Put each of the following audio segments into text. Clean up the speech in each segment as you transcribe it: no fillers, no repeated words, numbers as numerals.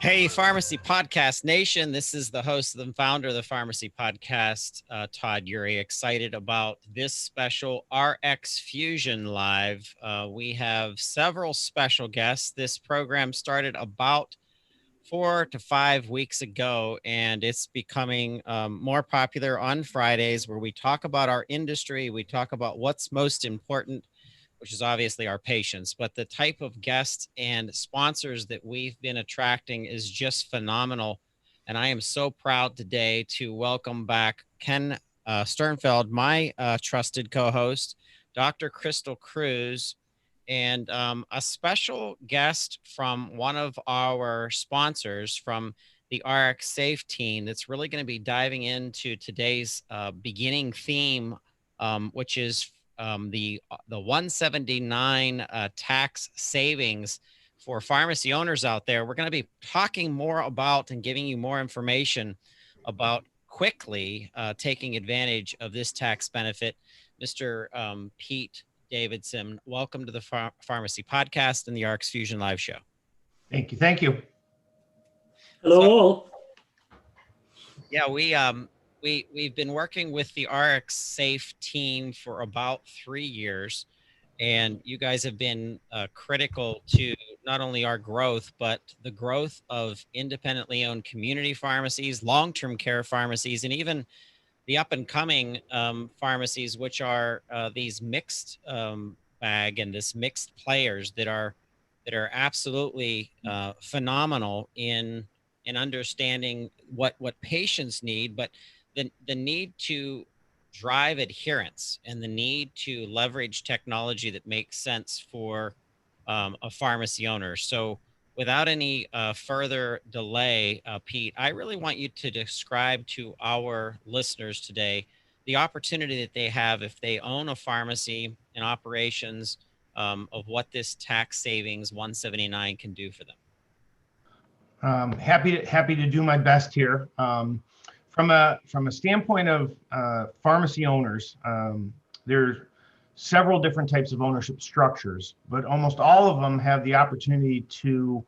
Hey, Pharmacy Podcast Nation. This is the host and founder of the Pharmacy Podcast, Todd Urey. Excited about this special RxFusion.live. We have several special guests. This program started about 4 to 5 weeks ago, and it's becoming more popular on Fridays, where we talk about our industry. We talk about what's most important, which is obviously our patients, but the type of guests and sponsors that we've been attracting is just phenomenal. And I am so proud today to welcome back Ken Sternfeld, my trusted co-host, Dr. Crystal Cruz, and a special guest from one of our sponsors from the RxSafe team that's really going to be diving into today's beginning theme, which is the 179 tax savings for pharmacy owners out there. We're going to be talking more about and giving you more information about quickly taking advantage of this tax benefit. Mr. Pete Davidson, welcome to the Pharmacy Podcast and the RxFusion.live show. Thank you. Thank you. Hello all. Yeah, we've been working with the RxSafe team for about 3 years, and you guys have been critical to not only our growth, but the growth of independently owned community pharmacies, long-term care pharmacies, and even the up-and-coming pharmacies, which are these mixed bag and this mixed players that are absolutely phenomenal in understanding what patients need, but the need to drive adherence and the need to leverage technology that makes sense for a pharmacy owner. So without any further delay, Pete, I really want you to describe to our listeners today the opportunity that they have if they own a pharmacy and operations, of what this tax savings 179 can do for them. Happy to do my best here. From a standpoint of pharmacy owners, there's several different types of ownership structures, but almost all of them have the opportunity to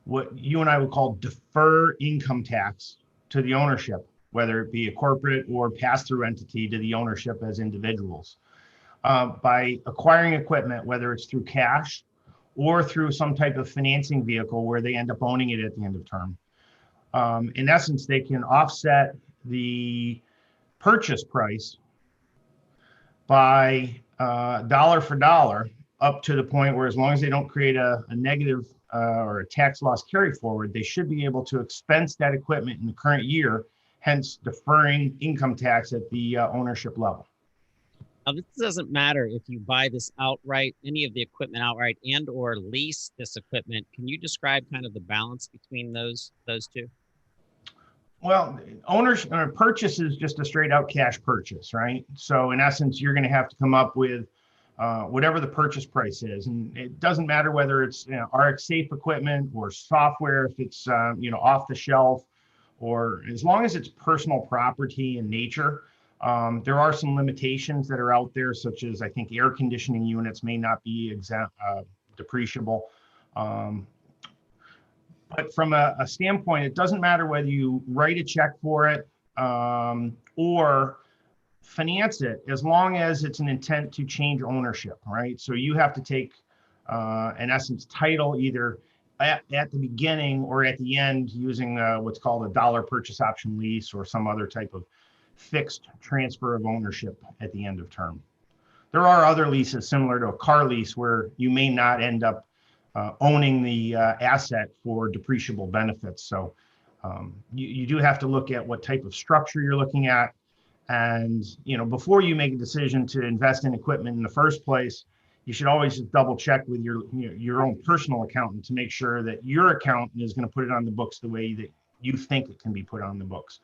what you and I would call defer income tax to the ownership, whether it be a corporate or pass-through entity to the ownership as individuals. By acquiring equipment, whether it's through cash or through some type of financing vehicle where they end up owning it at the end of term. In essence, they can offset the purchase price by dollar for dollar up to the point where, as long as they don't create a negative or a tax loss carry forward, they should be able to expense that equipment in the current year, hence deferring income tax at the ownership level. Now, this doesn't matter if you buy this outright, any of the equipment outright, and or lease this equipment. Can you describe kind of the balance between those two? Well, purchase is just a straight out cash purchase, right? So in essence, you're going to have to come up with whatever the purchase price is, and it doesn't matter whether it's RxSafe equipment or software, if it's off the shelf, or as long as it's personal property in nature. There are some limitations that are out there, such as I think air conditioning units may not be depreciable. But from a standpoint, it doesn't matter whether you write a check for it or finance it, as long as it's an intent to change ownership, right? So you have to take, in essence, title either at the beginning or at the end using what's called a dollar purchase option lease or some other type of fixed transfer of ownership at the end of term. There are other leases similar to a car lease where you may not end up owning the asset for depreciable benefits. So you do have to look at what type of structure you're looking at. And before you make a decision to invest in equipment in the first place, you should always just double check with your own personal accountant to make sure that your accountant is going to put it on the books the way that you think it can be put on the books.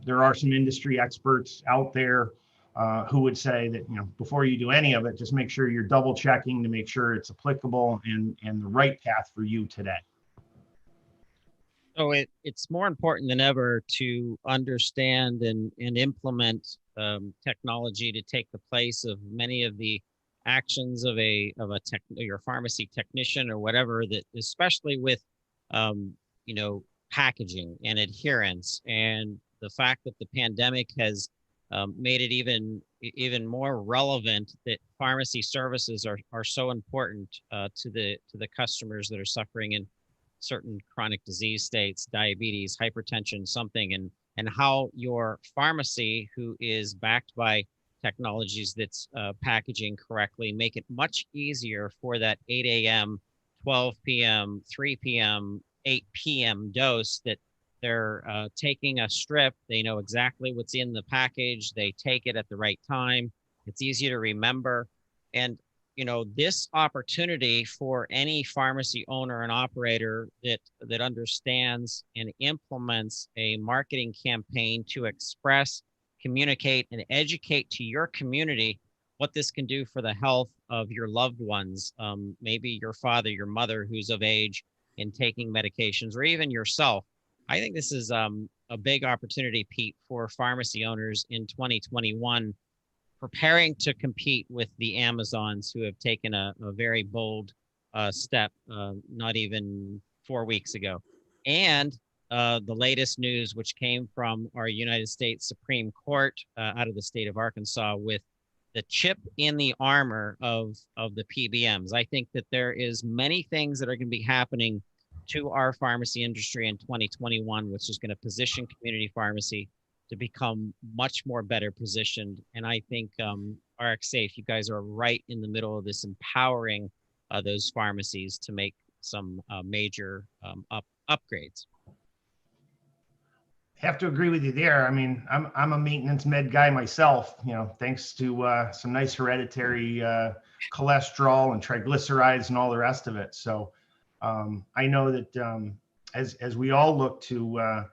There are some industry experts out there who would say that, before you do any of it, just make sure you're double checking to make sure it's applicable and the right path for you today. So it's more important than ever to understand and implement technology to take the place of many of the actions of your pharmacy technician or whatever, that especially with packaging and adherence, and the fact that the pandemic has made it even more relevant that pharmacy services are so important to the customers that are suffering in certain chronic disease states, diabetes, hypertension, something, and how your pharmacy, who is backed by technologies that's packaging correctly, make it much easier for that 8 a.m., 12 p.m., 3 p.m., 8 p.m. dose that they're taking a strip. They know exactly what's in the package. They take it at the right time. It's easy to remember. And, this opportunity for any pharmacy owner and operator that understands and implements a marketing campaign to express, communicate, and educate to your community what this can do for the health of your loved ones, maybe your father, your mother who's of age and taking medications, or even yourself. I think this is a big opportunity, Pete, for pharmacy owners in 2021, preparing to compete with the Amazons who have taken a very bold step not even 4 weeks ago. And the latest news, which came from our United States Supreme Court out of the state of Arkansas, with the chip in the armor of the PBMs. I think that there is many things that are going to be happening to our pharmacy industry in 2021, which is going to position community pharmacy to become much more better positioned. And I think RxSafe, you guys are right in the middle of this, empowering those pharmacies to make some major upgrades. Have to agree with you there. I mean, I'm a maintenance med guy myself, thanks to some nice hereditary cholesterol and triglycerides and all the rest of it. So I know that as we all look to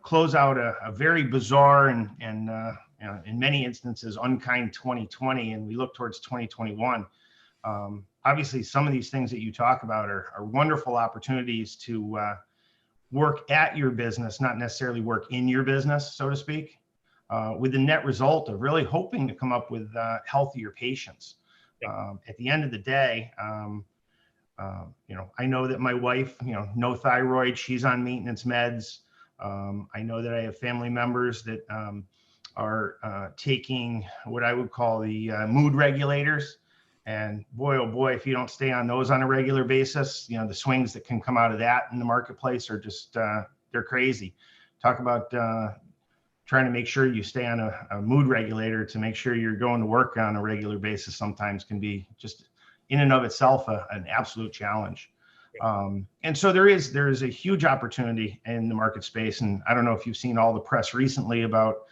close out a very bizarre and in many instances unkind 2020, and we look towards 2021. Obviously, some of these things that you talk about are wonderful opportunities to work at your business, not necessarily work in your business, so to speak, with the net result of really hoping to come up with healthier patients. At the end of the day, I know that my wife, no thyroid, she's on maintenance meds. I know that I have family members that are taking what I would call the mood regulators. And boy, oh boy, if you don't stay on those on a regular basis, the swings that can come out of that in the marketplace are just, they're crazy. Talk about trying to make sure you stay on a mood regulator to make sure you're going to work on a regular basis sometimes can be just in and of itself an absolute challenge. And so there is a huge opportunity in the market space. And I don't know if you've seen all the press recently about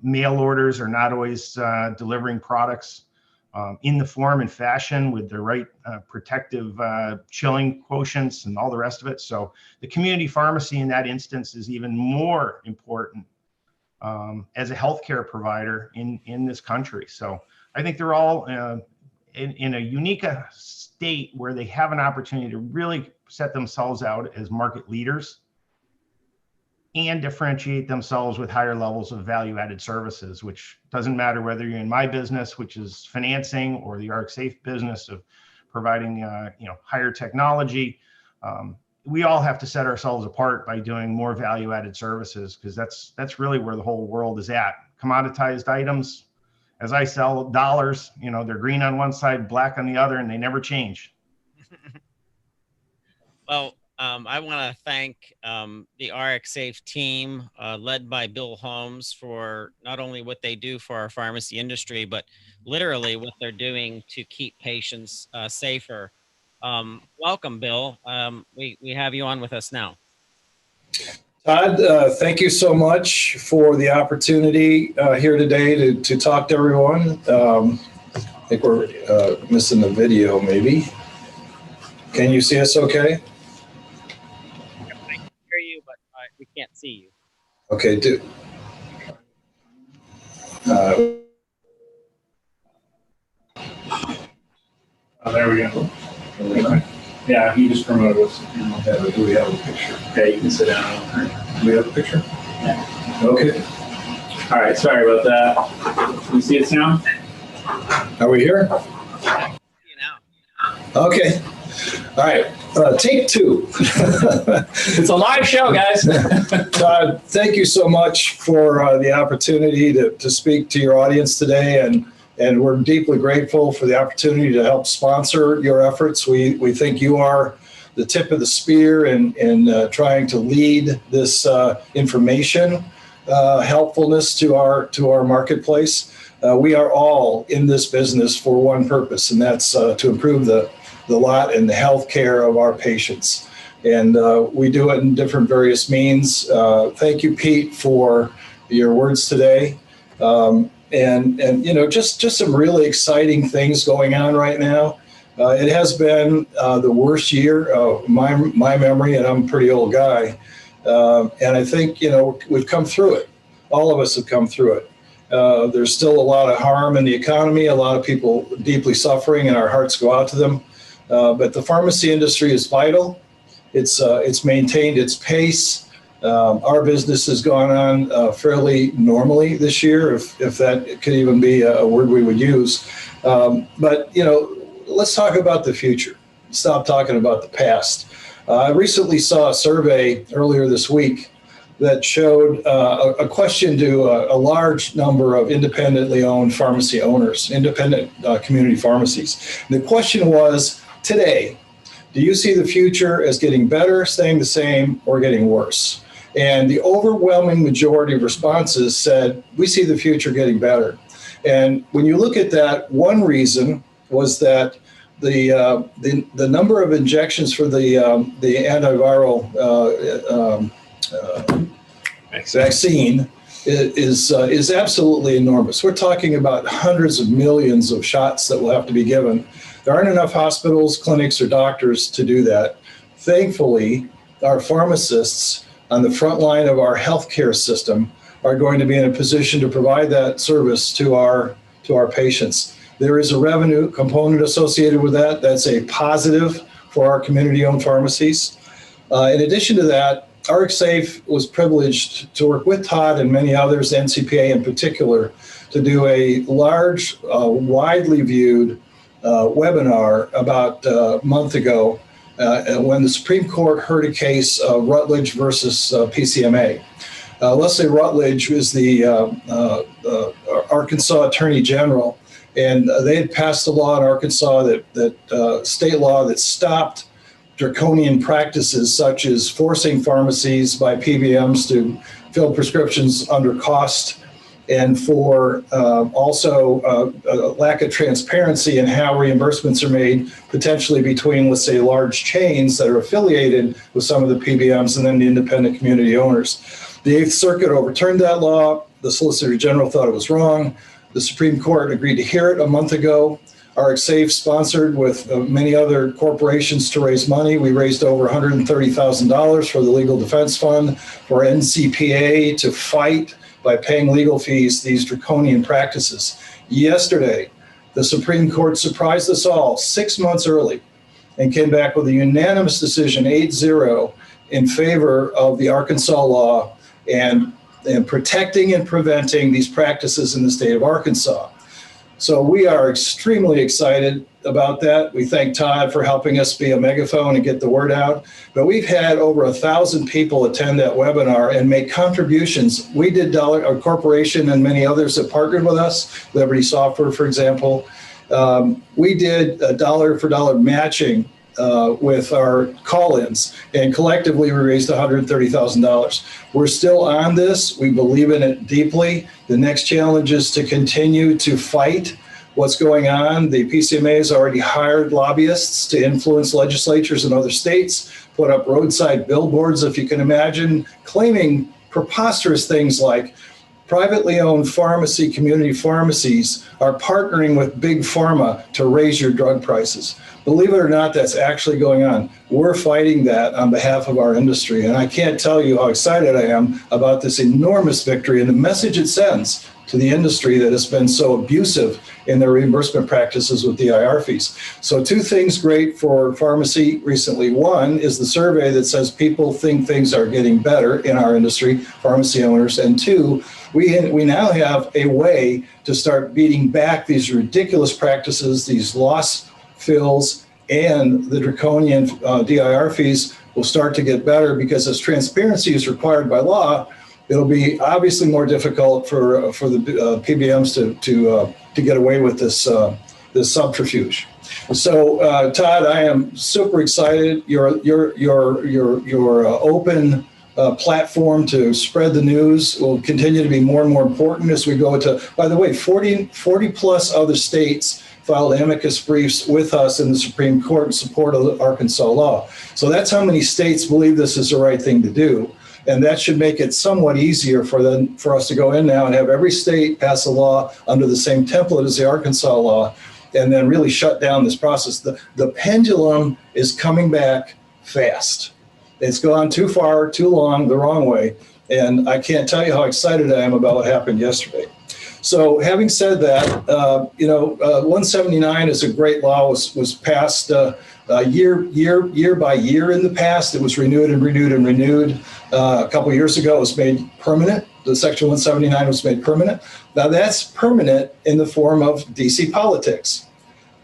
mail orders are not always delivering products in the form and fashion with the right protective chilling quotients and all the rest of it. So the community pharmacy in that instance is even more important as a healthcare provider in this country. So I think they're all in a unique state where they have an opportunity to really set themselves out as market leaders and differentiate themselves with higher levels of value-added services, which doesn't matter whether you're in my business, which is financing, or the RxSafe business of providing higher technology. We all have to set ourselves apart by doing more value-added services, because that's really where the whole world is at. Commoditized items, as I sell dollars, they're green on one side, black on the other, and they never change. Well, I want to thank the RxSafe team led by Bill Holmes for not only what they do for our pharmacy industry, but literally what they're doing to keep patients safer. Welcome, Bill. We have you on with us now. Todd, thank you so much for the opportunity here today to talk to everyone. I think we're missing the video, maybe. Can you see us okay? I can hear you, but we can't see you. Okay, there we go. Yeah, he just promoted us. do we have a picture? Yeah, you can sit down. Do we have a picture? Yeah. Okay. All right, sorry about that. Can you see us now? Are we here? You know. Okay. All right. Take two. It's a live show, guys. Todd, thank you so much for the opportunity to speak to your audience today, and we're deeply grateful for the opportunity to help sponsor your efforts. We think you are the tip of the spear in trying to lead this information helpfulness to our marketplace. We are all in this business for one purpose, and that's to improve the lot and the health care of our patients. And we do it in different various means. Thank you, Pete, for your words today. And you know, just some really exciting things going on right now. It has been the worst year of my memory, and I'm a pretty old guy. And I think, you know, we've come through it. All of us have come through it. There's still a lot of harm in the economy, a lot of people deeply suffering, and our hearts go out to them. But the pharmacy industry is vital. It's maintained its pace. Our business has gone on fairly normally this year, if that could even be a word we would use. But, you know, let's talk about the future. Stop talking about the past. I recently saw a survey earlier this week that showed a question to a large number of independently owned pharmacy owners, independent community pharmacies. And the question was, today, do you see the future as getting better, staying the same, or getting worse? And the overwhelming majority of responses said, we see the future getting better. And when you look at that, one reason was that the number of injections for the antiviral vaccine is absolutely enormous. We're talking about hundreds of millions of shots that will have to be given. There aren't enough hospitals, clinics, or doctors to do that. Thankfully, our pharmacists on the front line of our healthcare system are going to be in a position to provide that service to our patients. There is a revenue component associated with that. That's a positive for our community-owned pharmacies. In addition to that, RxSafe was privileged to work with Todd and many others, NCPA in particular, to do a large, widely viewed webinar about a month ago when the Supreme Court heard a case of Rutledge versus PCMA. Leslie Rutledge is the Arkansas Attorney General, and they had passed a law in Arkansas that state law that stopped draconian practices such as forcing pharmacies by PBMs to fill prescriptions under cost, and for also a lack of transparency in how reimbursements are made, potentially between, let's say, large chains that are affiliated with some of the PBMs and then the independent community owners. The Eighth Circuit overturned that law. The Solicitor General thought it was wrong. The Supreme Court agreed to hear it a month ago. RxSafe sponsored with many other corporations to raise money. We raised over $130,000 for the Legal Defense Fund for NCPA to fight by paying legal fees these draconian practices. Yesterday, the Supreme Court surprised us all 6 months early and came back with a unanimous decision, 8-0, in favor of the Arkansas law and protecting and preventing these practices in the state of Arkansas. So we are extremely excited about that. We thank Todd for helping us be a megaphone and get the word out. But we've had over 1,000 people attend that webinar and make contributions. We did a corporation and many others that partnered with us, Liberty Software, for example. We did a dollar for dollar matching with our call-ins, and collectively we raised $130,000. We're still on this. We believe in it deeply. The next challenge is to continue to fight what's going on. The PCMA has already hired lobbyists to influence legislatures in other states, put up roadside billboards, if you can imagine, claiming preposterous things like privately owned pharmacy, community pharmacies are partnering with big pharma to raise your drug prices. Believe it or not, that's actually going on. We're fighting that on behalf of our industry. And I can't tell you how excited I am about this enormous victory and the message it sends to the industry that has been so abusive in their reimbursement practices with DIR fees. So 2 things great for pharmacy recently. One is the survey that says people think things are getting better in our industry, pharmacy owners. And 2, we now have a way to start beating back these ridiculous practices, these loss fills, and the draconian DIR fees will start to get better, because as transparency is required by law, it'll be obviously more difficult for the PBMs to get away with this subterfuge. So, Todd, I am super excited. Your open platform to spread the news will continue to be more and more important as we go to, by the way, 40 plus other states filed amicus briefs with us in the Supreme Court in support of the Arkansas law. So that's how many states believe this is the right thing to do. And that should make it somewhat easier for us to go in now and have every state pass a law under the same template as the Arkansas law, and then really shut down this process. The pendulum is coming back fast. It's gone too far, too long, the wrong way. And I can't tell you how excited I am about what happened yesterday. So having said that, 179 is a great law, was passed year by year in the past. It was renewed and renewed and renewed. A couple of years ago, it was made permanent. The Section 179 was made permanent. Now that's permanent in the form of DC politics.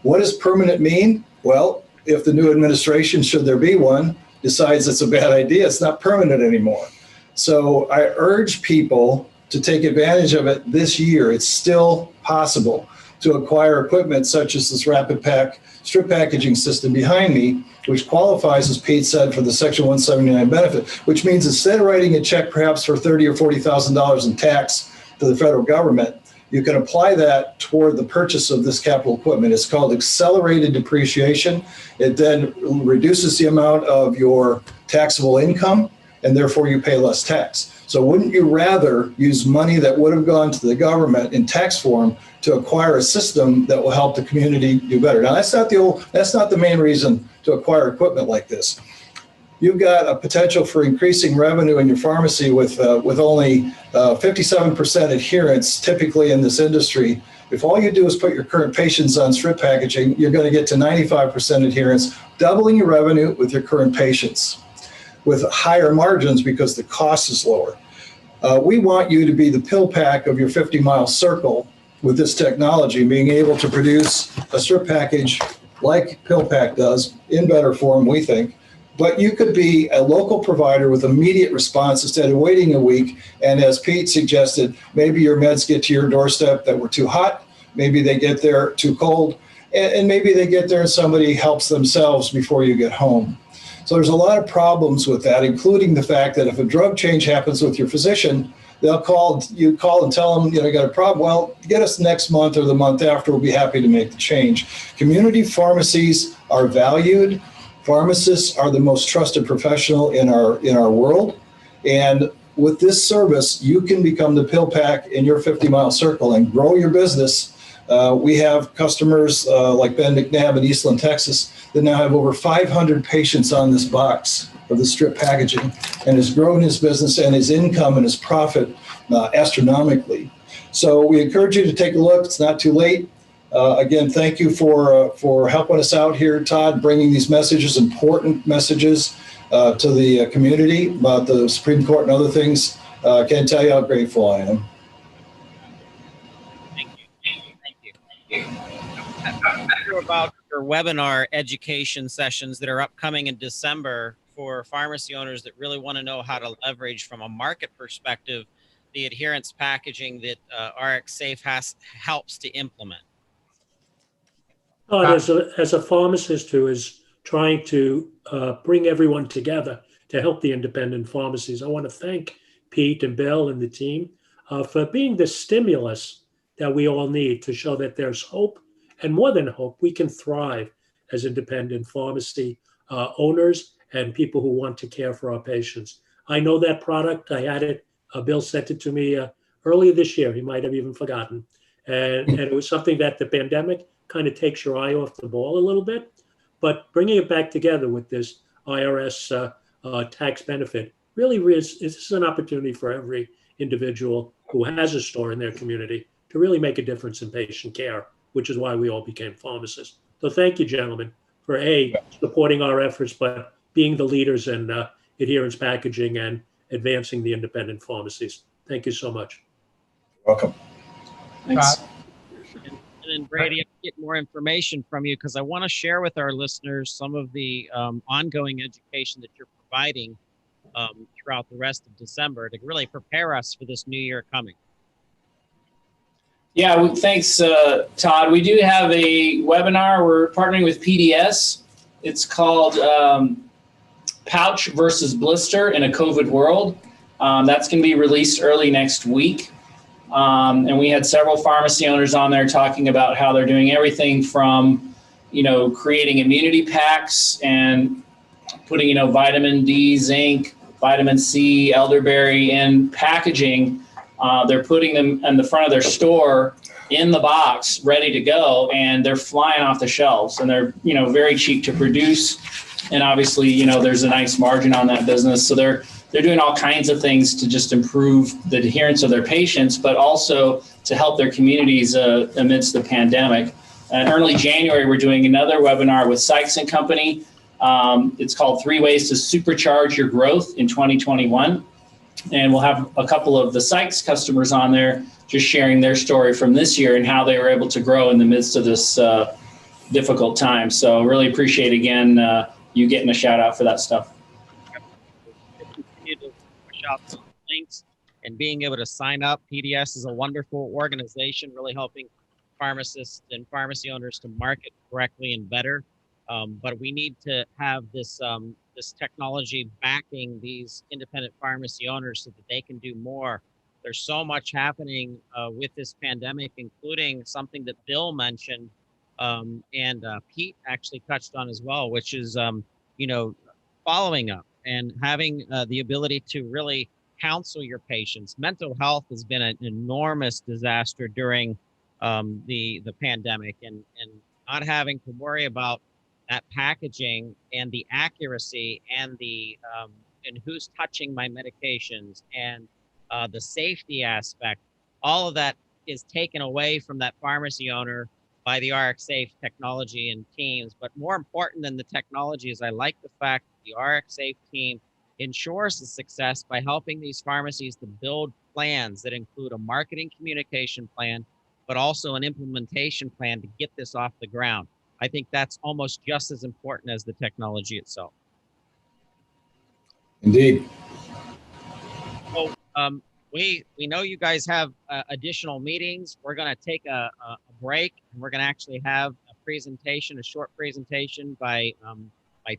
What does permanent mean? Well, if the new administration, should there be one, decides it's a bad idea, it's not permanent anymore. So I urge people to take advantage of it this year. It's still possible to acquire equipment such as this Rapid Pack strip packaging system behind me, which qualifies, as Pete said, for the Section 179 benefit, which means instead of writing a check perhaps for $30,000 or $40,000 in tax to the federal government, you can apply that toward the purchase of this capital equipment. It's called accelerated depreciation. It then reduces the amount of your taxable income, and therefore you pay less tax. So wouldn't you rather use money that would have gone to the government in tax form to acquire a system that will help the community do better? Now, that's not the main reason to acquire equipment like this. You've got a potential for increasing revenue in your pharmacy with only 57% adherence typically in this industry. If all you do is put your current patients on strip packaging, you're going to get to 95% adherence, doubling your revenue with your current patients, with higher margins because the cost is lower. We want you to be the pill pack of your 50-mile circle with this technology, being able to produce a strip package like PillPack does in better form, we think. But you could be a local provider with immediate response instead of waiting a week. And as Pete suggested, maybe your meds get to your doorstep that were too hot, maybe they get there too cold, and maybe they get there and somebody helps themselves before you get home. So there's a lot of problems with that, including the fact that if a drug change happens with your physician, they'll call and tell them, you got a problem. Well, get us next month or the month after. We'll be happy to make the change. Community pharmacies are valued. Pharmacists are the most trusted professional in our world. And with this service, you can become the pill pack in your 50-mile circle and grow your business. We have customers like Ben McNabb in Eastland, Texas, that now have over 500 patients on this box of the strip packaging, and has grown his business and his income and his profit astronomically. So we encourage you to take a look. It's not too late. Again, thank you for helping us out here, Todd, bringing these messages, important messages to the community about the Supreme Court and other things. I can't tell you how grateful I am. Thank you. About your webinar education sessions that are upcoming in December for pharmacy owners that really want to know how to leverage from a market perspective the adherence packaging that RxSafe helps to implement. As a pharmacist who is trying to bring everyone together to help the independent pharmacies, I want to thank Pete and Bill and the team for being the stimulus that we all need to show that there's hope, and more than hope, we can thrive as independent pharmacy owners and people who want to care for our patients. I know that product. I had it. Bill sent it to me earlier this year. He might have even forgotten. And it was something that the pandemic kind of takes your eye off the ball a little bit. But bringing it back together with this IRS tax benefit really is an opportunity for every individual who has a store in their community to really make a difference in patient care, which is why we all became pharmacists. So thank you, gentlemen, for supporting our efforts, but being the leaders in adherence packaging and advancing the independent pharmacies. Thank you so much. Welcome. Thanks. And then Brady, I'll get more information from you because I want to share with our listeners some of the ongoing education that you're providing throughout the rest of December to really prepare us for this new year coming. Yeah, thanks, Todd. We do have a webinar. We're partnering with PDS. It's called Pouch versus Blister in a COVID World. That's going to be released early next week. And we had several pharmacy owners on there talking about how they're doing everything from, creating immunity packs and putting, vitamin D, zinc, vitamin C, elderberry in packaging. They're putting them in the front of their store in the box, ready to go, and they're flying off the shelves. And they're, very cheap to produce. And obviously, there's a nice margin on that business. So they're doing all kinds of things to just improve the adherence of their patients, but also to help their communities amidst the pandemic. In early January, we're doing another webinar with Sykes & Company. It's called 3 Ways to Supercharge Your Growth in 2021. And we'll have a couple of the Sykes customers on there just sharing their story from this year and how they were able to grow in the midst of this difficult time. So really appreciate, again, you getting a shout out for that stuff. Continue to push out those links and being able to sign up. PDS is a wonderful organization, really helping pharmacists and pharmacy owners to market correctly and better. But we need to have this this technology backing these independent pharmacy owners so that they can do more. There's so much happening with this pandemic, including something that Bill mentioned and Pete actually touched on as well, which is, following up and having the ability to really counsel your patients. Mental health has been an enormous disaster during the pandemic, and not having to worry about that packaging and the accuracy and the and who's touching my medications and the safety aspect, all of that is taken away from that pharmacy owner by the RxSafe technology and teams. But more important than the technology is I like the fact that the RxSafe team ensures the success by helping these pharmacies to build plans that include a marketing communication plan, but also an implementation plan to get this off the ground. I think that's almost just as important as the technology itself. Indeed. So we know you guys have additional meetings. We're going to take a break, and we're going to actually have a short presentation by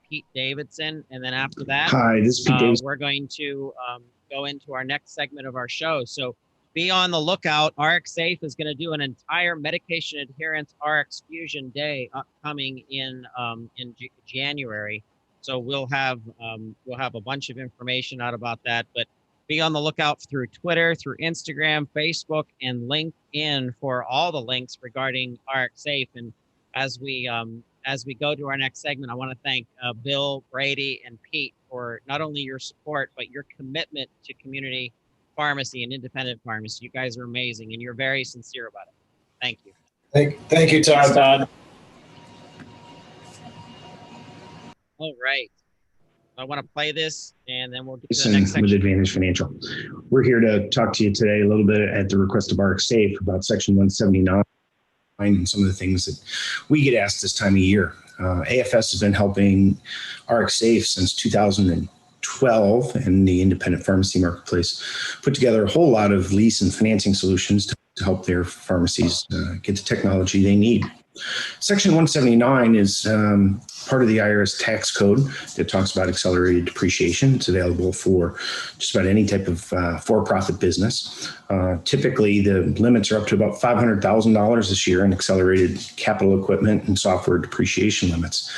Pete Davidson, and then after that, hi, this is Pete Davidson. We're going to go into our next segment of our show. So be on the lookout. RxSafe is going to do an entire medication adherence RxFusion Day upcoming in January. So we'll have a bunch of information out about that. But be on the lookout through Twitter, through Instagram, Facebook, and LinkedIn for all the links regarding RxSafe. And as we go to our next segment, I want to thank Bill, Brady, and Pete for not only your support, but your commitment to community pharmacy and independent pharmacy. You guys are amazing, and you're very sincere about it. Thank you. Thank you, Todd. Thanks, Todd. All right. I want to play this, and then we'll get to the next section. With Advantage Financial. We're here to talk to you today a little bit at the request of RxSafe about Section 179 and some of the things that we get asked this time of year. AFS has been helping RxSafe since 2012, and the independent pharmacy marketplace put together a whole lot of lease and financing solutions to help their pharmacies get the technology they need. Section 179 is part of the IRS tax code that talks about accelerated depreciation. It's available for just about any type of for-profit business. Typically, the limits are up to about $500,000 this year in accelerated capital equipment and software depreciation limits.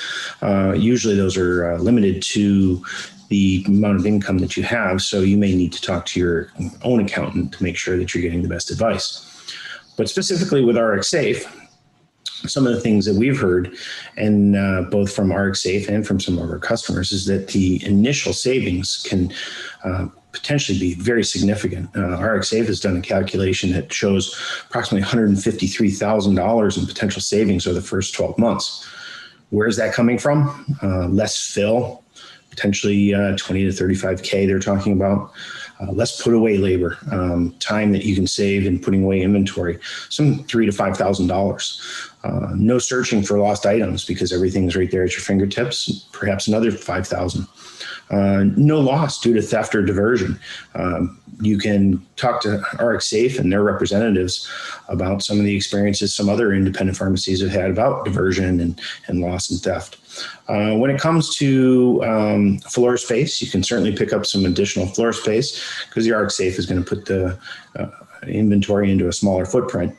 Usually, those are limited to the amount of income that you have, so you may need to talk to your own accountant to make sure that you're getting the best advice. But specifically with RxSafe, some of the things that we've heard, and both from RxSafe and from some of our customers, is that the initial savings can potentially be very significant. RxSafe has done a calculation that shows approximately $153,000 in potential savings over the first 12 months. Where is that coming from? Less fill, potentially 20 to 35K they're talking about. less put away labor, time that you can save in putting away inventory, some $3,000 to $5,000. No searching for lost items because everything's right there at your fingertips, perhaps another $5,000. No loss due to theft or diversion. You can talk to RxSafe and their representatives about some of the experiences some other independent pharmacies have had about diversion and loss and theft. When it comes to floor space, you can certainly pick up some additional floor space because the RxSafe is going to put the inventory into a smaller footprint.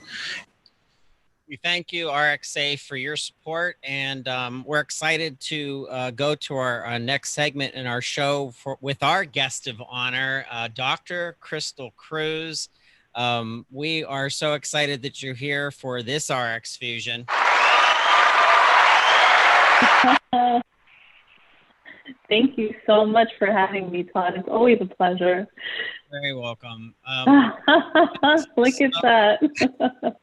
We thank you, RxSafe, for your support, and we're excited to go to our next segment in our show with our guest of honor, Dr. Cruz. We are so excited that you're here for this RX Fusion. Thank you so much for having me, Todd. It's always a pleasure. Very welcome. Look at that.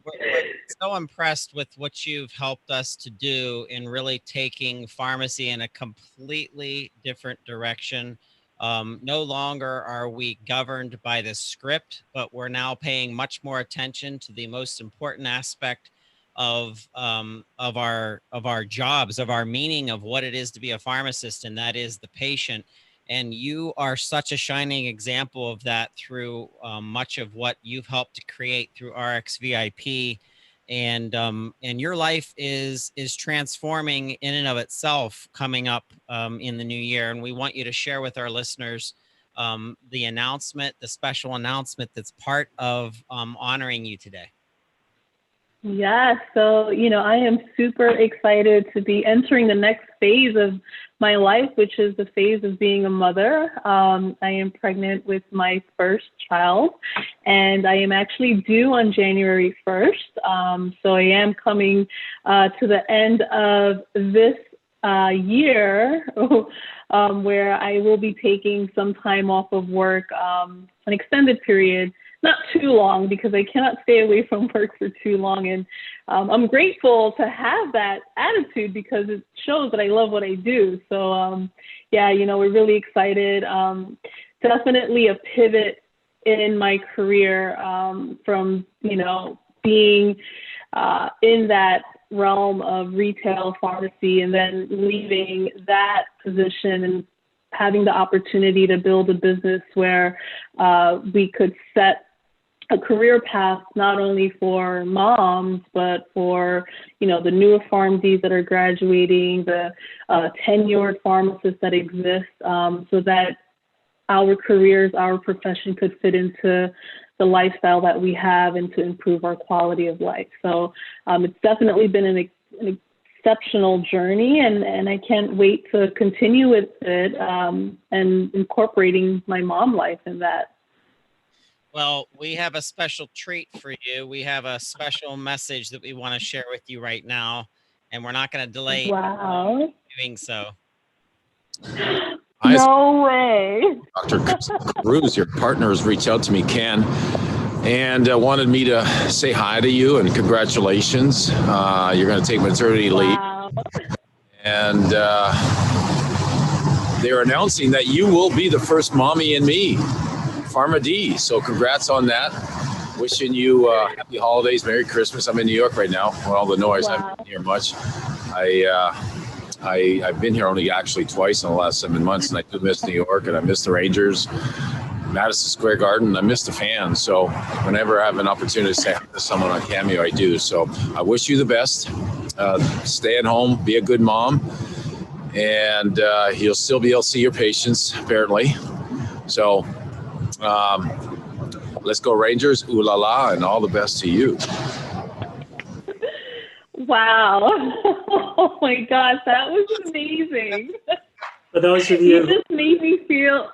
We're so impressed with what you've helped us to do in really taking pharmacy in a completely different direction. No longer are we governed by the script, but we're now paying much more attention to the most important aspect of our jobs, of our meaning of what it is to be a pharmacist, and that is the patient. And you are such a shining example of that through much of what you've helped to create through RxVIP. And your life is transforming in and of itself coming up in the new year. And we want you to share with our listeners the announcement, the special announcement that's part of honoring you today. Yes. So, I am super excited to be entering the next phase of my life, which is the phase of being a mother. I am pregnant with my first child, and I am actually due on January 1st. So I am coming to the end of this year where I will be taking some time off of work, an extended period. Not too long, because I cannot stay away from work for too long. And I'm grateful to have that attitude because it shows that I love what I do. So, we're really excited. Definitely a pivot in my career from, being in that realm of retail pharmacy and then leaving that position and having the opportunity to build a business where we could set a career path not only for moms, but for, the newer PharmDs that are graduating, the tenured pharmacists that exist, so that our careers, our profession could fit into the lifestyle that we have and to improve our quality of life. So it's definitely been an exceptional journey, and I can't wait to continue with it and incorporating my mom life in that. Well, we have a special treat for you. We have a special message that we want to share with you right now, and we're not going to delay doing so. No way. Dr. Cruz, your partner, has reached out to me, Ken, and wanted me to say hi to you and congratulations. You're going to take maternity leave. And they're announcing that you will be the first mommy and me, PharmD. So congrats on that. Wishing you happy holidays, Merry Christmas. I'm in New York right now. With all the noise, I haven't been here much. I've been here only actually twice in the last 7 months, and I do miss New York, and I miss the Rangers, Madison Square Garden. I miss the fans. So whenever I have an opportunity to say hi to someone on Cameo, I do. So I wish you the best. Stay at home, be a good mom, and you'll still be able to see your patients, apparently. So let's go Rangers, ooh la la, and all the best to you. Wow. Oh my gosh, that was amazing. For those of you, just made me feel,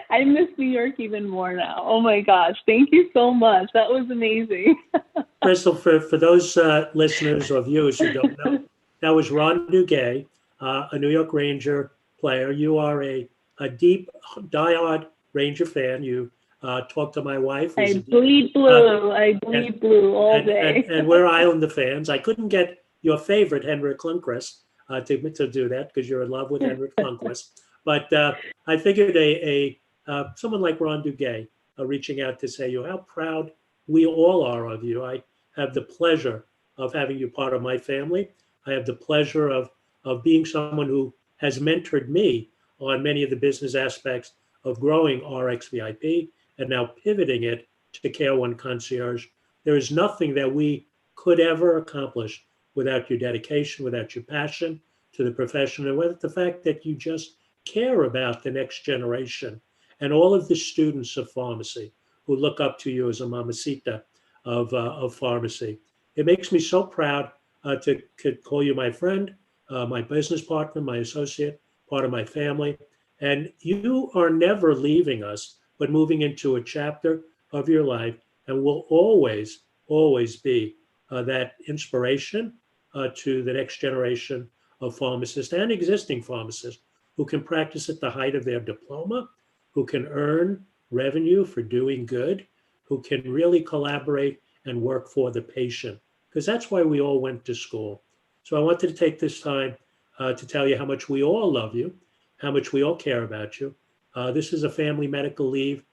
I miss New York even more now. Oh my gosh, thank you so much. That was amazing. Crystal, for those listeners or viewers who don't know, that was Ron Duguay, a New York Ranger player. You are a deep, diehard Ranger fan. You talk to my wife. I bleed blue. I bleed blue all day. And we're Islander fans. I couldn't get your favorite, Henrik Lundqvist, to do that because you're in love with Henrik Lundqvist. But I figured a someone like Ron Duguay reaching out to say how proud we all are of you. I have the pleasure of having you part of my family. I have the pleasure of being someone who has mentored me on many of the business aspects of growing RxVIP and now pivoting it to Care One Concierge. There is nothing that we could ever accomplish without your dedication, without your passion to the profession, and without the fact that you just care about the next generation and all of the students of pharmacy who look up to you as a mamacita of pharmacy. It makes me so proud to call you my friend, my business partner, my associate, part of my family. And you are never leaving us, but moving into a chapter of your life and will always, always be that inspiration to the next generation of pharmacists and existing pharmacists who can practice at the height of their diploma, who can earn revenue for doing good, who can really collaborate and work for the patient, because that's why we all went to school. So I wanted to take this time to tell you how much we all love you, how much we all care about you. This is a family medical leave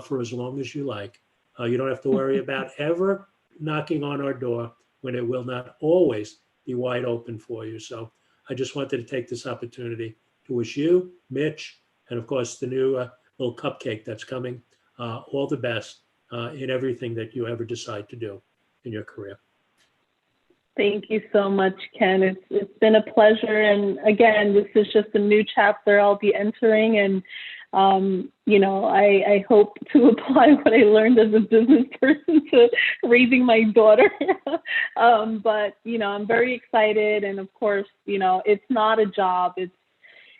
for as long as you like. You don't have to worry about ever knocking on our door when it will not always be wide open for you. So I just wanted to take this opportunity to wish you, Mitch, and of course the new little cupcake that's coming, all the best in everything that you ever decide to do in your career. Thank you so much, Ken. It's been a pleasure. And again, this is just a new chapter I'll be entering. And, I hope to apply what I learned as a business person to raising my daughter. But, I'm very excited. And of course, it's not a job.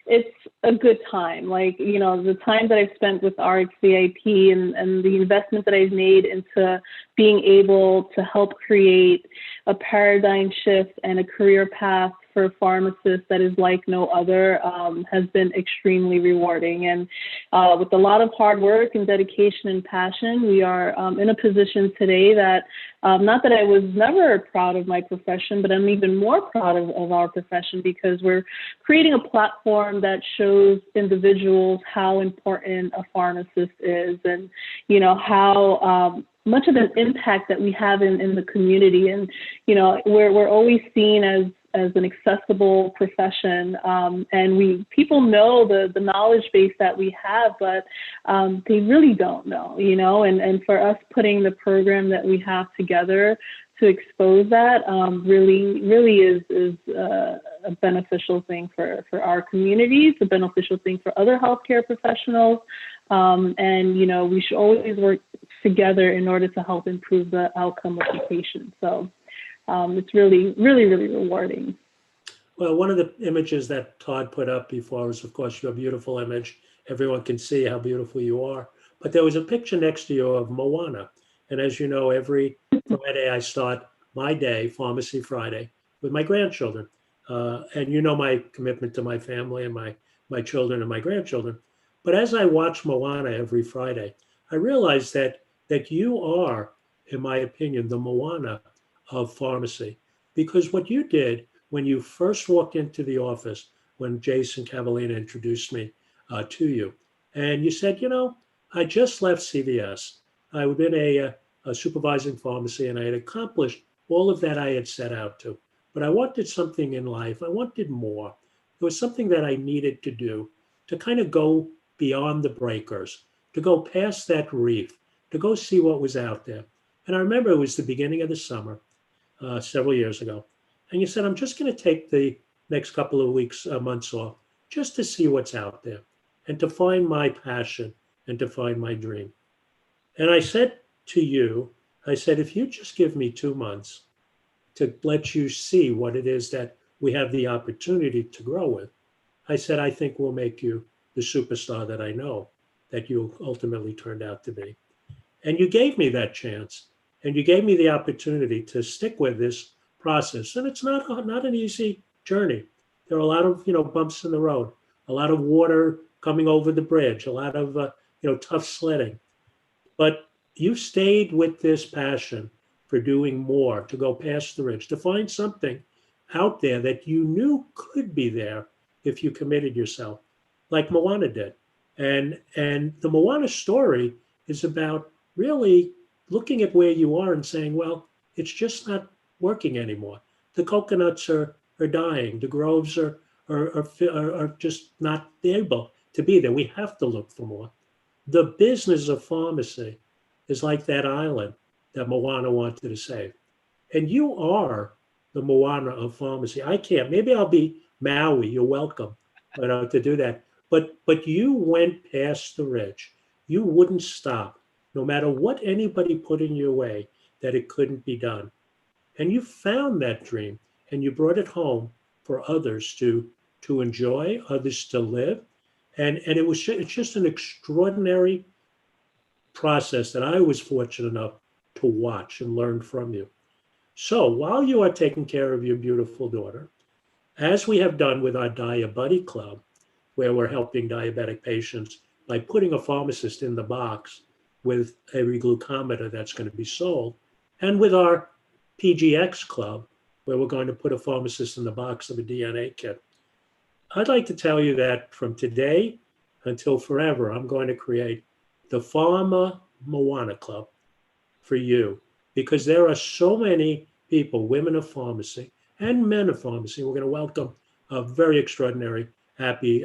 It's a good time. Like, the time that I've spent with RxVIP and the investment that I've made into being able to help create a paradigm shift and a career path for pharmacists that is like no other has been extremely rewarding. And with a lot of hard work and dedication and passion, we are in a position today that not that I was never proud of my profession, but I'm even more proud of our profession because we're creating a platform that shows individuals how important a pharmacist is and, how much of an impact that we have in the community. And, we're always seen as an accessible profession. And people know the knowledge base that we have, but they really don't know, and for us putting the program that we have together to expose that really is a beneficial thing for our communities, a beneficial thing for other healthcare professionals. And, we should always work together in order to help improve the outcome of the patient. So it's really, really, really rewarding. Well, one of the images that Todd put up before was, of course, your beautiful image. Everyone can see how beautiful you are. But there was a picture next to you of Moana. And as you know, every Friday I start my day, Pharmacy Friday, with my grandchildren. And you know my commitment to my family and my children and my grandchildren. But as I watch Moana every Friday, I realize that you are, in my opinion, the Moana of pharmacy. Because what you did when you first walked into the office, when Jason Cavallina introduced me to you, and you said, I just left CVS. I had been a supervising pharmacy and I had accomplished all of that I had set out to. But I wanted something in life. I wanted more. It was something that I needed to do to kind of go beyond the breakers, to go past that reef, to go see what was out there. And I remember it was the beginning of the summer, several years ago. And you said, I'm just going to take the next couple of weeks, months off, just to see what's out there and to find my passion and to find my dream. And I said to you, if you just give me 2 months to let you see what it is that we have the opportunity to grow with, I said, I think we'll make you the superstar that I know that you ultimately turned out to be. And you gave me that chance. And you gave me the opportunity to stick with this process. And it's not an easy journey. There are a lot of, bumps in the road, a lot of water coming over the bridge, a lot of, tough sledding. But you stayed with this passion for doing more, to go past the ridge, to find something out there that you knew could be there if you committed yourself, like Moana did. And the Moana story is about really looking at where you are and saying, well, it's just not working anymore. The coconuts are dying. The groves are just not able to be there. We have to look for more. The business of pharmacy is like that island that Moana wanted to save. And you are the Moana of pharmacy. I can't. Maybe I'll be Maui. You're welcome, to do that. But you went past the ridge. You wouldn't stop, no matter what anybody put in your way, that it couldn't be done. And you found that dream, and you brought it home for others to enjoy, others to live. And it's just an extraordinary process that I was fortunate enough to watch and learn from you. So while you are taking care of your beautiful daughter, as we have done with our Diabuddy Club, where we're helping diabetic patients by putting a pharmacist in the box with every glucometer that's going to be sold, and with our PGX Club, where we're going to put a pharmacist in the box of a DNA kit. I'd like to tell you that from today until forever, I'm going to create the Pharma Moana Club for you, because there are so many people, women of pharmacy and men of pharmacy. We're going to welcome a very extraordinary, happy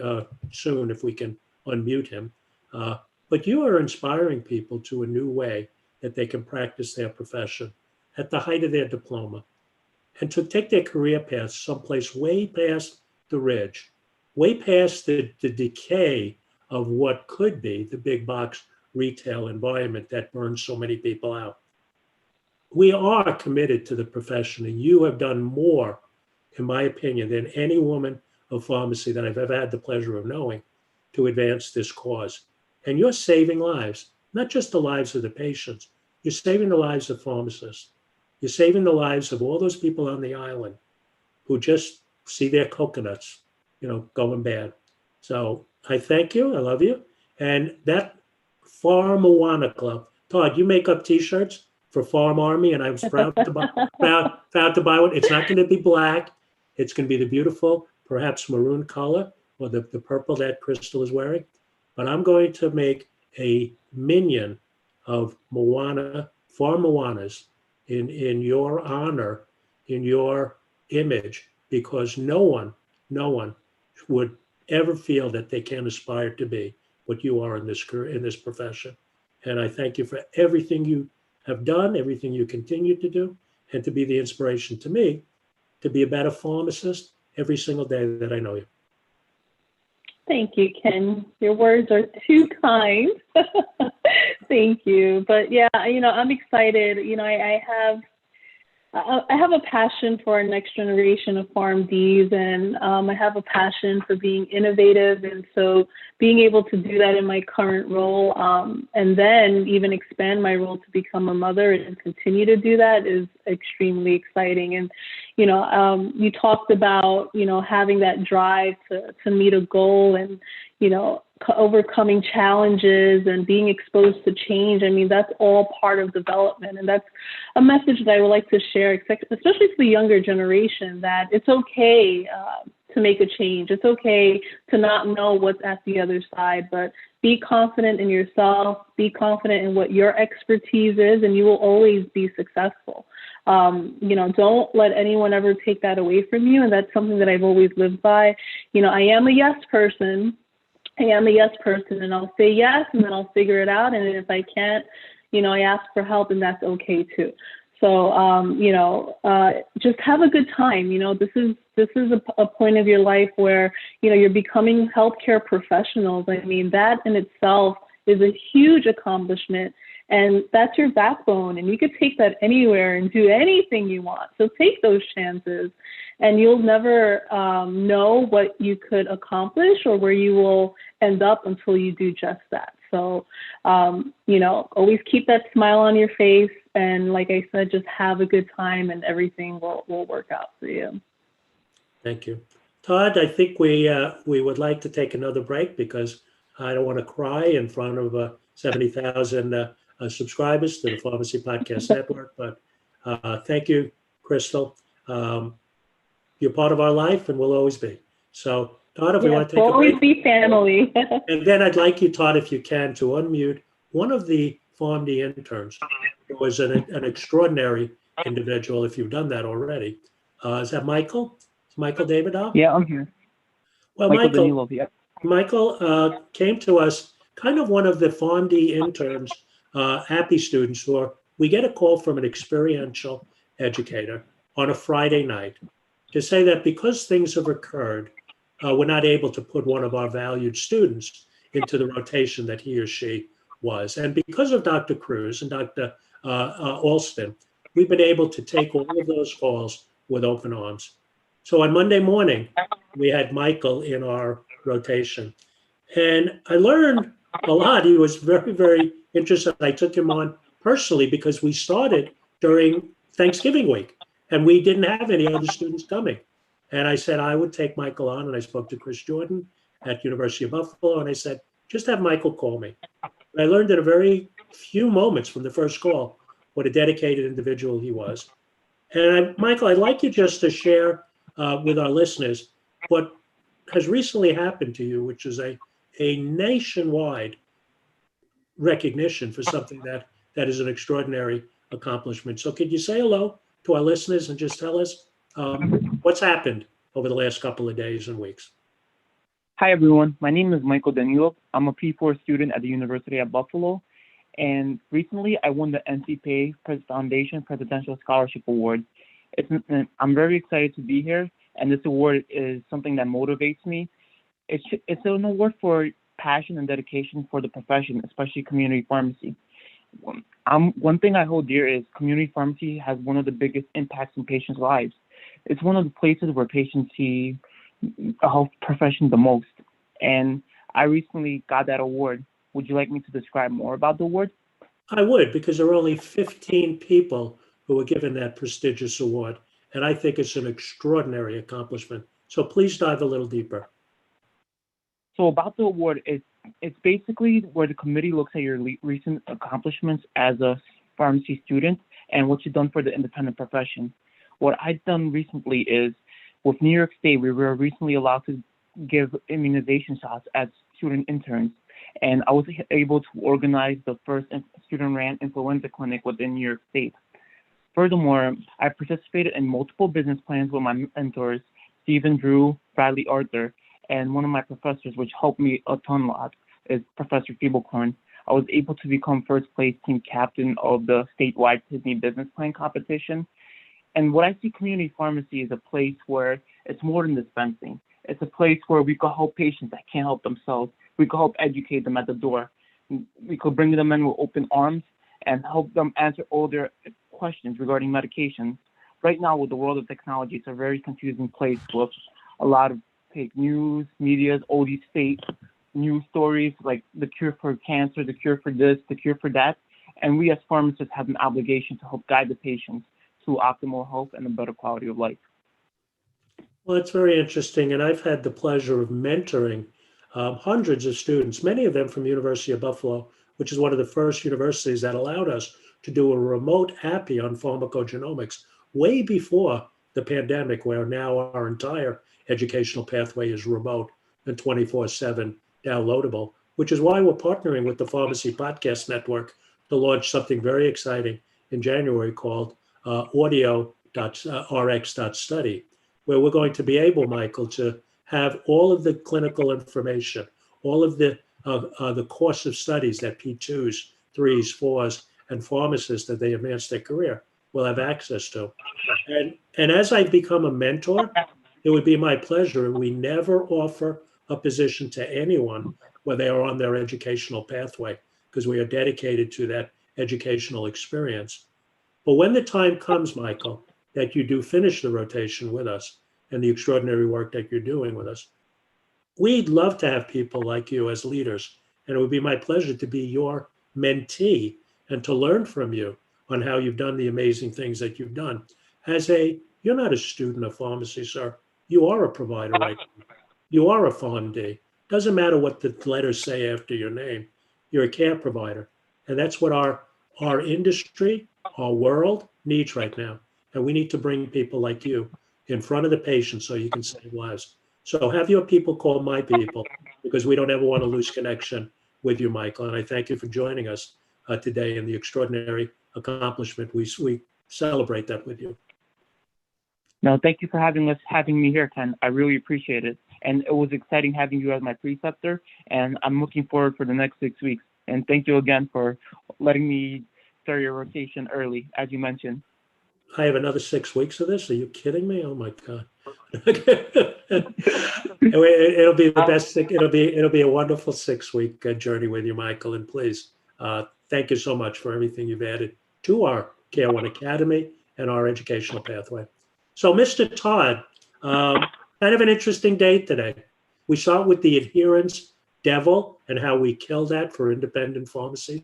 soon if we can unmute him. But you are inspiring people to a new way that they can practice their profession at the height of their diploma, and to take their career path someplace way past the ridge, way past the decay of what could be the big box retail environment that burns so many people out. We are committed to the profession, and you have done more, in my opinion, than any woman of pharmacy that I've ever had the pleasure of knowing to advance this cause. And you're saving lives, not just the lives of the patients. You're saving the lives of pharmacists. You're saving the lives of all those people on the island who just see their coconuts, going bad. So I thank you. I love you. And that Farm Moana Club, Todd, you make up T-shirts for Farm Army, and I was proud to buy one. It's not going to be black. It's going to be the beautiful, perhaps maroon color, or the purple that Crystal is wearing. But I'm going to make a minion of Moana, Farm Moanas, in your honor, in your image, because no one would ever feel that they can aspire to be what you are in this profession. And I thank you for everything you have done, everything you continue to do, and to be the inspiration to me to be a better pharmacist every single day that I know you. Thank you, Ken. Your words are too kind. Thank you. But yeah, I'm excited. I have a passion for our next generation of PharmDs, and I have a passion for being innovative. And so being able to do that in my current role, and then even expand my role to become a mother and continue to do that, is extremely exciting. And, you talked about, having that drive to meet a goal and, overcoming challenges and being exposed to change. I mean, that's all part of development. And that's a message that I would like to share, especially to the younger generation, that it's okay to make a change. It's okay to not know what's at the other side, but be confident in yourself, be confident in what your expertise is, and you will always be successful. Don't let anyone ever take that away from you. And that's something that I've always lived by. I am a yes person. And I'll say yes, and then I'll figure it out. And if I can't, I ask for help, and that's okay too. So, just have a good time. This is a point of your life where, you're becoming healthcare professionals. I mean, that in itself is a huge accomplishment, and that's your backbone, and you could take that anywhere and do anything you want. So take those chances, and you'll never know what you could accomplish or where you will end up until you do just that. So, always keep that smile on your face. And like I said, just have a good time, and everything will work out for you. Thank you. Todd, I think we would like to take another break, because I don't want to cry in front of 70,000 subscribers to the Pharmacy Podcast Network. But thank you, Crystal. You're part of our life and will always be. So Todd, if we Yes, want to take we'll a always break. be family. And then I'd like you, Todd, if you can, to unmute one of the PharmD interns who was an extraordinary individual, if you've done that already. Is that Michael? Is Michael Davidoff? Yeah, I'm here. Well, Michael Michael, Danilov, yeah. Michael came to us, kind of one of the PharmD interns, happy students who are, we get a call from an experiential educator on a Friday night to say that because things have occurred, we're not able to put one of our valued students into the rotation that he or she was. And because of Dr. Cruz and Dr. Alston, we've been able to take all of those calls with open arms. So on Monday morning, we had Michael in our rotation. And I learned a lot. He was very, very interested. I took him on personally because we started during Thanksgiving week and we didn't have any other students coming. And I said I would take Michael on, and I spoke to Chris Jordan at University of Buffalo, and I said, just have Michael call me. And I learned in a very few moments from the first call what a dedicated individual he was. And Michael, I'd like you just to share with our listeners what has recently happened to you, which is a nationwide recognition for something that is an extraordinary accomplishment. So could you say hello to our listeners and just tell us what's happened over the last couple of days and weeks? Hi, everyone. My name is Michael Danilov. I'm a P4 student at the University of Buffalo. And recently, I won the NCPA Foundation Presidential Scholarship Award. I'm very excited to be here, and this award is something that motivates me. It's an award for passion and dedication for the profession, especially community pharmacy. One thing I hold dear is community pharmacy has one of the biggest impacts in patients' lives. It's one of the places where patients see a health profession the most. And I recently got that award. Would you like me to describe more about the award? I would, because there are only 15 people who were given that prestigious award. And I think it's an extraordinary accomplishment. So please dive a little deeper. So about the award, it's basically where the committee looks at your recent accomplishments as a pharmacy student and what you've done for the independent profession. What I've done recently is, with New York State, we were recently allowed to give immunization shots as student interns. And I was able to organize the first student-ran influenza clinic within New York State. Furthermore, I participated in multiple business plans with my mentors, Stephen, Drew, Bradley, Arthur, and one of my professors, which helped me a lot, is Professor Feeblecorn. I was able to become first place team captain of the statewide Disney business plan competition. And what I see community pharmacy is a place where it's more than dispensing. It's a place where we could help patients that can't help themselves. We could help educate them at the door. We could bring them in with open arms and help them answer all their questions regarding medications. Right now, with the world of technology, it's a very confusing place with a lot of fake news, medias, all these fake news stories like the cure for cancer, the cure for this, the cure for that. And we as pharmacists have an obligation to help guide the patients to optimal health and a better quality of life. Well, it's very interesting. And I've had the pleasure of mentoring hundreds of students, many of them from University of Buffalo, which is one of the first universities that allowed us to do a remote API on pharmacogenomics way before the pandemic, where now our entire educational pathway is remote and 24/7 downloadable, which is why we're partnering with the Pharmacy Podcast Network to launch something very exciting in January called audio.rx.study, where we're going to be able, Michael, to have all of the clinical information, all of the course of studies that P2s, 3s, 4s, and pharmacists that they advance their career will have access to. And as I become a mentor, it would be my pleasure. We never offer a position to anyone where they are on their educational pathway, because we are dedicated to that educational experience. But when the time comes, Michael, that you do finish the rotation with us and the extraordinary work that you're doing with us, we'd love to have people like you as leaders. And it would be my pleasure to be your mentee and to learn from you on how you've done the amazing things that you've done. You're not a student of pharmacy, sir. You are a provider right now. You are a PharmD. Doesn't matter what the letters say after your name. You're a care provider. And that's what our industry, our world needs right now. And we need to bring people like you in front of the patient so you can save lives. So have your people call my people, because we don't ever want to lose connection with you, Michael. And I thank you for joining us today in the extraordinary accomplishment. We celebrate that with you. No, thank you for having me here, Ken. I really appreciate it. And it was exciting having you as my preceptor, and I'm looking forward for the next 6 weeks. And thank you again for letting me start your rotation early, as you mentioned. I have another 6 weeks of this. Are you kidding me? Oh my God. It'll be the best. It'll be a wonderful 6-week journey with you, Michael. And please, thank you so much for everything you've added to our Care One Academy and our educational pathway. So, Mr. Todd, kind of an interesting day today. We start with the adherence devil and how we kill that for independent pharmacies.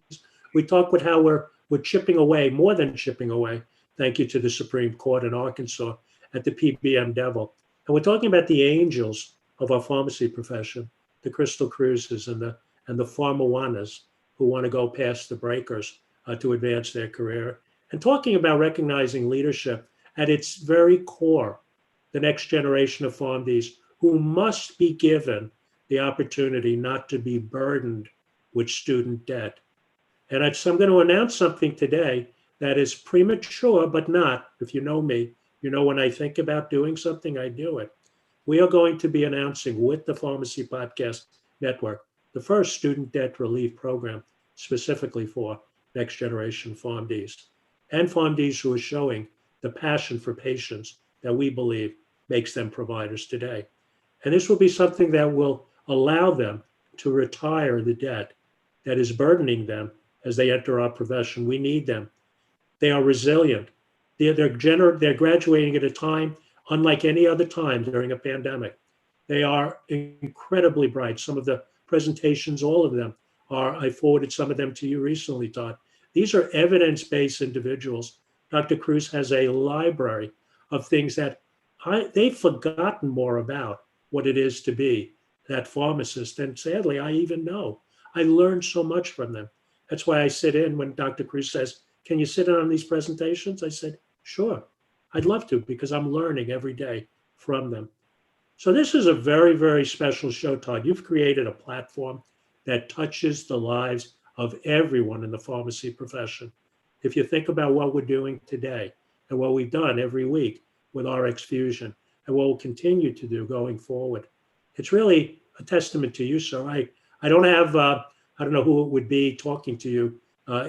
We talk with how we're chipping away, more than chipping away. Thank you to the Supreme Court in Arkansas at the PBM devil. And we're talking about the angels of our pharmacy profession, the Crystal Cruzes and the Pharmawanas who want to go past the breakers to advance their career. And talking about recognizing leadership at its very core, the next generation of PharmDs who must be given the opportunity not to be burdened with student debt. And so I'm going to announce something today that is premature, but not. If you know me, you know when I think about doing something, I do it. We are going to be announcing with the Pharmacy Podcast Network the first student debt relief program specifically for next generation PharmDs and PharmDs who are showing the passion for patients that we believe makes them providers today. And this will be something that will allow them to retire the debt that is burdening them as they enter our profession. We need them. They are resilient. They're graduating at a time unlike any other time during a pandemic. They are incredibly bright. Some of the presentations, all of them are, I forwarded some of them to you recently, Todd. These are evidence-based individuals. Dr. Cruz has a library of things that they've forgotten more about what it is to be that pharmacist. And sadly, I even know. I learned so much from them. That's why I sit in when Dr. Cruz says, can you sit in on these presentations? I said, sure, I'd love to, because I'm learning every day from them. So this is a very, very special show, Todd. You've created a platform that touches the lives of everyone in the pharmacy profession. If you think about what we're doing today and what we've done every week with RxFusion and what we'll continue to do going forward, it's really a testament to you, sir. I don't have, I don't know who it would be talking to you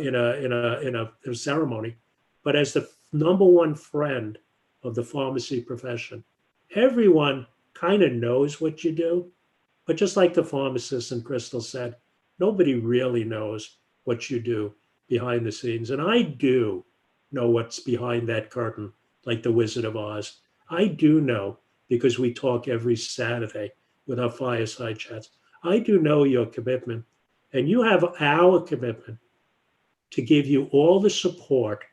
in a ceremony, but as the number one friend of the pharmacy profession, everyone kind of knows what you do, but just like the pharmacist and Crystal said, nobody really knows what you do behind the scenes. And I do know what's behind that curtain, like the Wizard of Oz. I do know, because we talk every Saturday with our fireside chats. I do know your commitment, and you have our commitment to give you all the support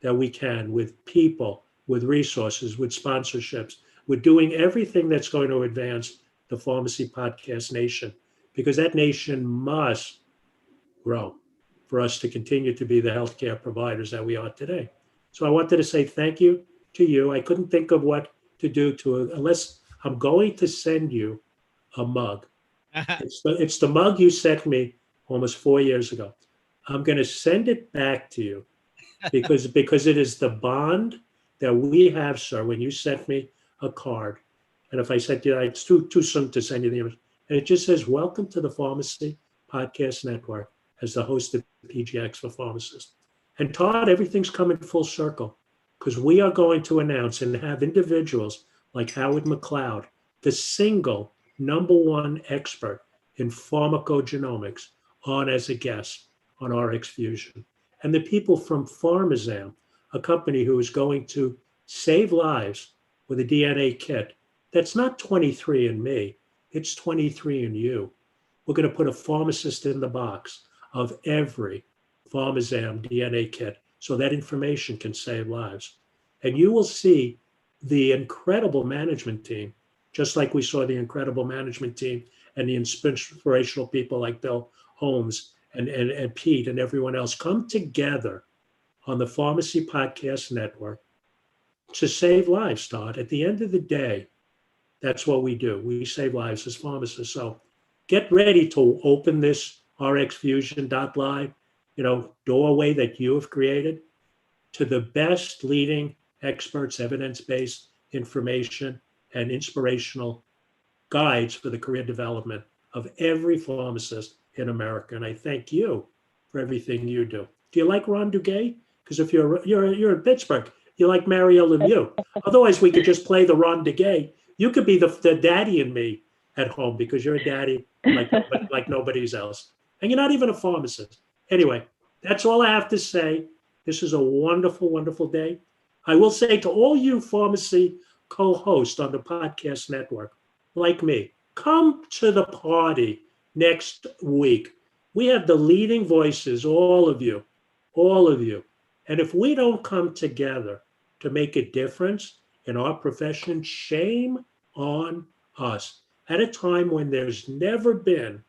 that we can with people, with resources, with sponsorships. We're doing everything that's going to advance the Pharmacy Podcast Nation, because that nation must grow for us to continue to be the healthcare providers that we are today. So I wanted to say thank you to you. I couldn't think of what to do unless I'm going to send you a mug. It's the mug you sent me almost 4 years ago. I'm going to send it back to you because it is the bond that we have, sir, when you sent me a card. And if I sent you, it's too soon to send you the image. And it just says, welcome to the Pharmacy Podcast Network as the host of PGX for Pharmacists. And Todd, everything's coming full circle, because we are going to announce and have individuals like Howard McLeod, the single #1 expert in pharmacogenomics, on as a guest on RxFusion. And the people from Pharmazam, a company who is going to save lives with a DNA kit that's not 23andMe, it's 23andYou. We're going to put a pharmacist in the box of every Pharmazam DNA kit so that information can save lives. And you will see the incredible management team, just like we saw the incredible management team and the inspirational people like Bill Holmes and Pete and everyone else come together on the Pharmacy Podcast Network to save lives, Todd. At the end of the day, That's what we do. We save lives as pharmacists. So get ready to open this RxFusion.live, doorway that you have created to the best leading experts, evidence-based information, and inspirational guides for the career development of every pharmacist in America. And I thank you for everything you do. Do you like Ron Duguay? Because if you're in Pittsburgh, you like Mario Lemieux. Otherwise, we could just play the Ron Duguay. You could be the daddy in me at home because you're a daddy like nobody's else. And you're not even a pharmacist. Anyway, that's all I have to say. This is a wonderful, wonderful day. I will say to all you pharmacy co-hosts on the podcast network, like me, come to the party next week. We have the leading voices, all of you. And if we don't come together to make a difference in our profession, shame on us. At a time when there's never been,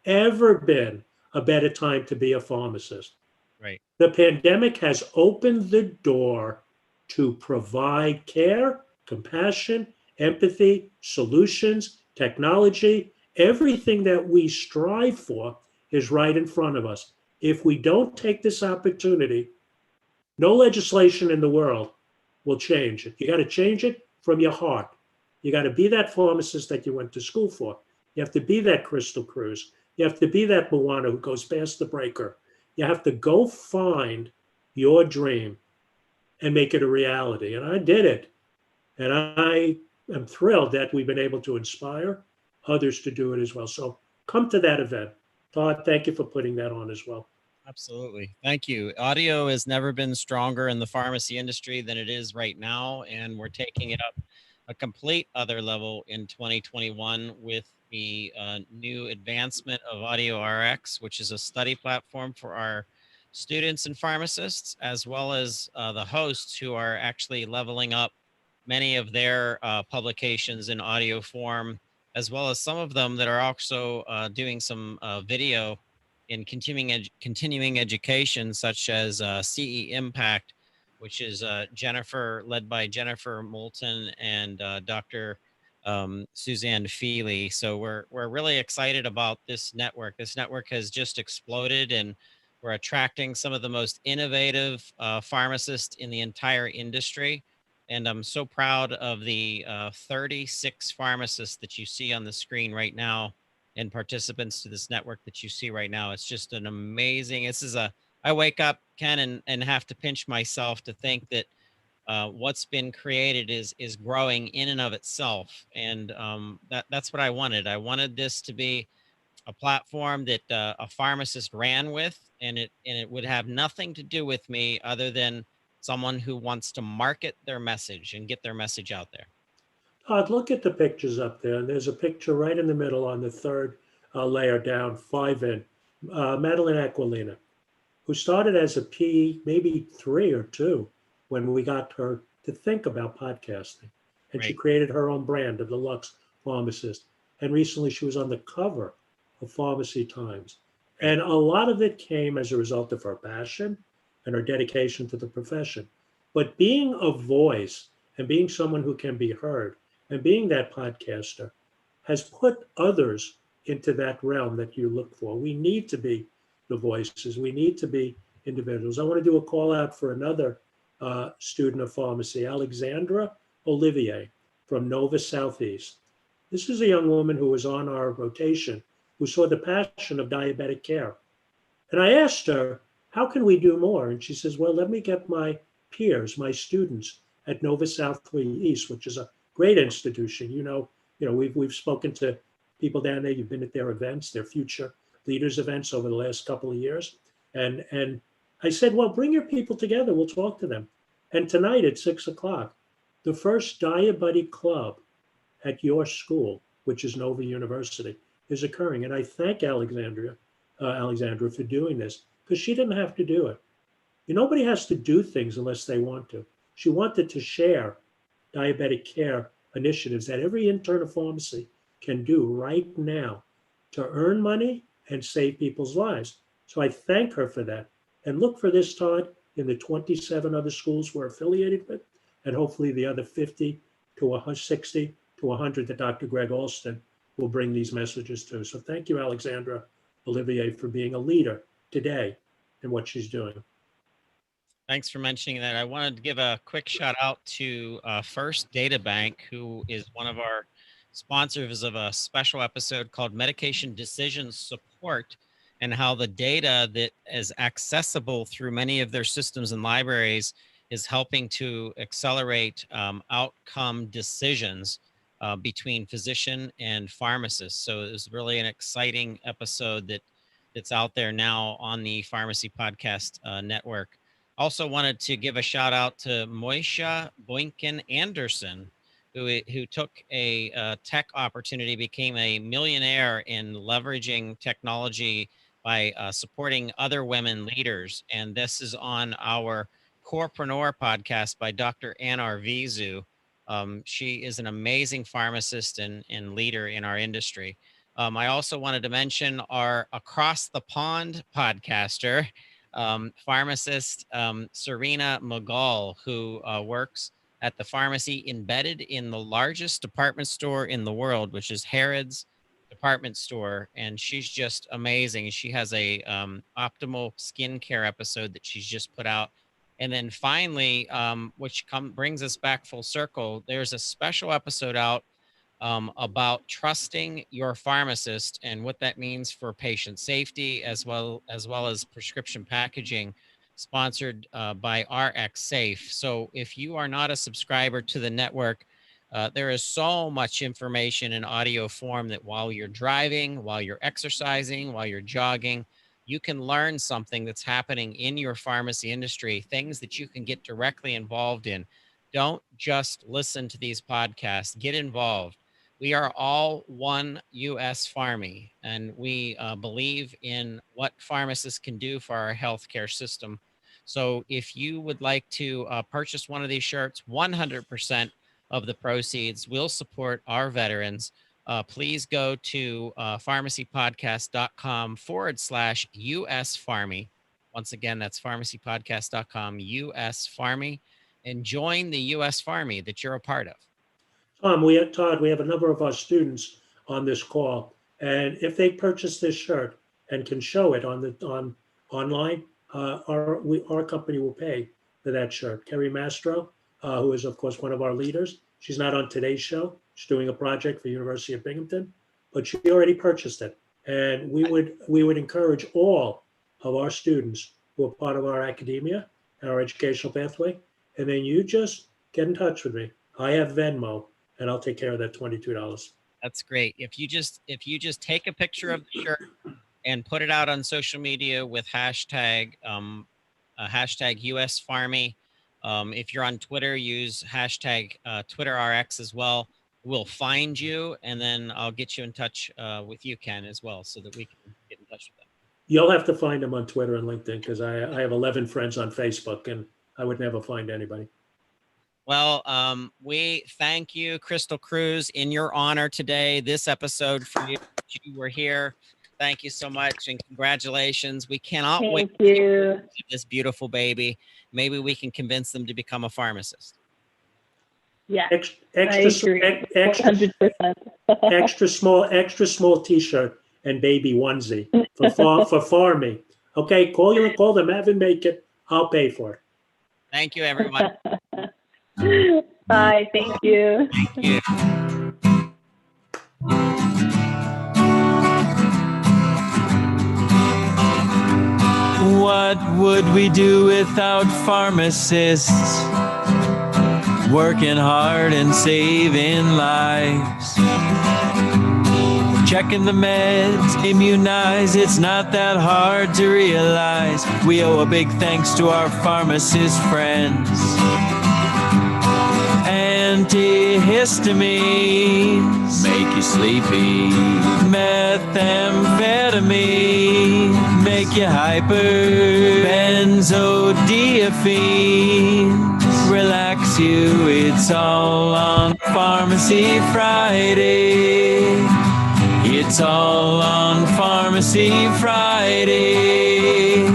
ever been a better time to be a pharmacist. Right. The pandemic has opened the door to provide care, compassion, empathy, solutions, technology. Everything that we strive for is right in front of us. If we don't take this opportunity, no legislation in the world will change it. You got to change it from your heart. You got to be that pharmacist that you went to school for. You have to be that Crystal Cruz. You have to be that Moana who goes past the breaker. You have to go find your dream and make it a reality. And I did it. And I am thrilled that we've been able to inspire others to do it as well. So come to that event. Todd, thank you for putting that on as well. Absolutely. Thank you. Audio has never been stronger in the pharmacy industry than it is right now. And we're taking it up a complete other level in 2021 with the new advancement of Audio RX, which is a study platform for our students and pharmacists, as well as the hosts who are actually leveling up many of their publications in audio form, as well as some of them that are also doing some video in continuing education, such as CE Impact, which is led by Jennifer Moulton and Dr. Suzanne Feely. So we're really excited about this network. This network has just exploded, and we're attracting some of the most innovative pharmacists in the entire industry. And I'm so proud of the 36 pharmacists that you see on the screen right now and participants to this network that you see right now. It's just an amazing, I wake up, Ken, and have to pinch myself to think that what's been created is growing in and of itself. And that's what I wanted. I wanted this to be a platform that a pharmacist ran with, and it would have nothing to do with me other than someone who wants to market their message and get their message out there. Todd, look at the pictures up there. And there's a picture right in the middle on the third layer down, 5 in. Madeline Aquilina, who started as a P, maybe 3 or 2, when we got her to think about podcasting. And she created her own brand of the Lux Pharmacist. And recently she was on the cover of Pharmacy Times. And a lot of it came as a result of her passion and her dedication to the profession. But being a voice and being someone who can be heard and being that podcaster has put others into that realm that you look for. We need to be the voices. We need to be individuals. I want to do a call out for another student of pharmacy, Alexandra Olivier from Nova Southeast. This is a young woman who was on our rotation who saw the passion of diabetic care. And I asked her, how can we do more? And she says, well, let me get my peers, my students at Nova Southeast, which is a great institution. We've spoken to people down there. You've been at their events, their future leaders events over the last couple of years. And I said, well, bring your people together. We'll talk to them. And tonight at 6 o'clock, the first Diabetic Club at your school, which is Nova University, is occurring. And I thank Alexandra for doing this, because she didn't have to do it. Nobody has to do things unless they want to. She wanted to share diabetic care initiatives that every intern of pharmacy can do right now to earn money and save people's lives. So I thank her for that. And look for this, Todd, in the 27 other schools we're affiliated with, and hopefully the other 50 to 60 to 100 that Dr. Greg Alston will bring these messages to. So thank you, Alexandra Olivier, for being a leader today in what she's doing. Thanks for mentioning that. I wanted to give a quick shout out to First Data Bank, who is one of our sponsors of a special episode called Medication Decision Support, and how the data that is accessible through many of their systems and libraries is helping to accelerate outcome decisions between physician and pharmacist. So it was really an exciting episode that's out there now on the Pharmacy Podcast Network. Also wanted to give a shout out to Moisha Boykin Anderson, who took a tech opportunity, became a millionaire in leveraging technology by supporting other women leaders. And this is on our Corepreneur podcast by Dr. Ann Arvizu. She is an amazing pharmacist and leader in our industry. I also wanted to mention our Across the Pond podcaster, pharmacist Serena Magal, who works at the pharmacy embedded in the largest department store in the world, which is Harrods Department Store. And she's just amazing. She has a optimal skincare episode that she's just put out. And then finally, which brings us back full circle, there's a special episode out about trusting your pharmacist and what that means for patient safety, as well as prescription packaging, sponsored by RxSafe. So if you are not a subscriber to the network, there is so much information in audio form that while you're driving, while you're exercising, while you're jogging, you can learn something that's happening in your pharmacy industry, things that you can get directly involved in. Don't just listen to these podcasts, get involved. We are all one U.S. Pharmy, and we believe in what pharmacists can do for our healthcare system. So if you would like to purchase one of these shirts, 100% of the proceeds will support our veterans. Please go to pharmacypodcast.com/US Pharmy. Once again, that's pharmacypodcast.com US Pharmy, and join the US Pharmy that you're a part of. Todd, we have a number of our students on this call, and if they purchase this shirt and can show it online, our company will pay for that shirt. Kerry Mastro, who is of course one of our leaders, she's not on today's show. She's doing a project for University of Binghamton, but she already purchased it. And we would encourage all of our students who are part of our academia and our educational pathway, and then you just get in touch with me. I have Venmo, and I'll take care of that $22. That's great. If you just take a picture of the shirt and put it out on social media with hashtag US Pharmy. If you're on Twitter, use hashtag TwitterRx as well. We'll find you, and then I'll get you in touch with you, Ken, as well, so that we can get in touch with them. You'll have to find them on Twitter and LinkedIn, because I have 11 friends on Facebook, and I would never find anybody. Well, we thank you, Crystal Cruz, in your honor today. This episode for you, you were here. Thank you so much, and congratulations. We cannot wait to see this beautiful baby. Maybe we can convince them to become a pharmacist. Yeah, extra small T-shirt and baby onesie for Pharmy. Okay, call them, have them make it. I'll pay for it. Thank you, everyone. Bye. Thank you. Thank you. What would we do without pharmacists working hard and saving lives? Checking the meds, immunize, it's not that hard to realize. We owe a big thanks to our pharmacist friends. Antihistamines make you sleepy. Methamphetamine make you hyper. Benzodiazepines relax you. It's all on Pharmacy Friday. It's all on Pharmacy Friday.